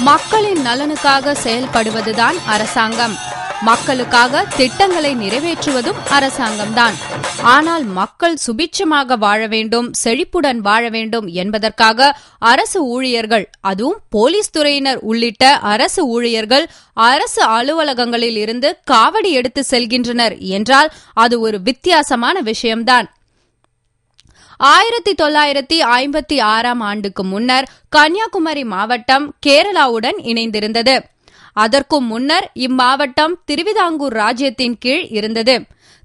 மக்களின் நலனுக்காக செயல்படுவதுதான் அரசாங்கம். மக்களுக்காக திட்டங்களை நிறைவேற்றுவதும் அரசாங்கம்தான். ஆனால் மக்கள் சுபிட்சமாக வாழ வேண்டும், செழிப்புடன் வாழ வேண்டும் என்பதற்காக அரசு ஊழியர்கள், அதுவும் போலீஸ் துறையினர் உள்ளிட்ட அரசு ஊழியர்கள் அரசு அலுவலகங்களில் இருந்து காவடி எடுத்து செல்கின்றனர் என்றால் அது ஒரு வித்தியாசமான விஷயம்தான். 1956 ஆண்டுக்கு முன்னர் கன்னியாகுமரி மாவட்டம் கேரளாவுடன் இணைந்திருந்தது. அதற்கும் முன்னர் இம்மாவட்டம் திருவிதாங்கூர் ராஜ்யத்தின் கீழ் இருந்தது.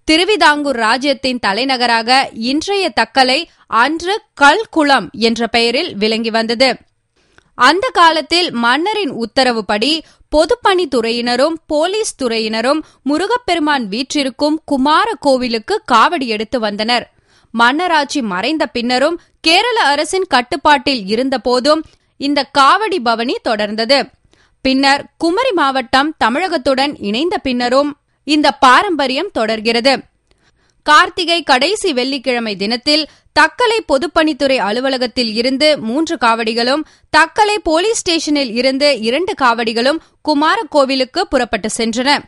திருவிதாங்கூர் ராஜ்யத்தின் தலைநகராக இன்றைய தக்கலை அன்று கல்குளம் என்ற பெயரில் விளங்கி வந்தது. அந்த காலத்தில் மன்னரின் உத்தரவுப்படி பொதுப்பணித்துறையினரும் போலீஸ் துறையினரும் முருகப்பெருமான் வீற்றிருக்கும் குமார கோவிலுக்கு காவடி எடுத்து வந்தனர். மன்னராட்சி மறைந்த பின்னரும் கேரள அரசின் கட்டுப்பாட்டில் இருந்த போதும் இந்த காவடி பவனி தொடர்ந்தது. பின்னர் குமரி மாவட்டம் தமிழகத்துடன் இணைந்த பின்னரும் இந்த பாரம்பரியம் தொடர்கிறது. கார்த்திகை கடைசி வெள்ளிக்கிழமை தினத்தில் தக்கலை பொதுப்பணித்துறை அலுவலகத்தில் இருந்து 3 காவடிகளும், தக்கலை போலீஸ் ஸ்டேஷனில் இருந்து 2 காவடிகளும் குமார கோவிலுக்கு புறப்பட்டு சென்றன.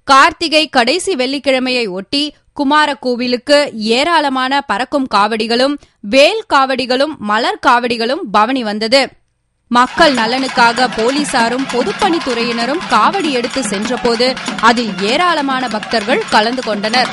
கார்த்திகை கடைசி வெள்ளிக்கிழமையை ஒட்டி குமார கோவிலுக்கு ஏராளமான பறக்கும் காவடிகளும், வேல் காவடிகளும், மலர் காவடிகளும் பவனி வந்தது. மக்கள் நலனுக்காக போலீசாரும் பொதுப்பணித்துறையினரும் காவடி எடுத்து சென்றபோது அதில் ஏராளமான பக்தர்கள் கலந்து கொண்டனர்.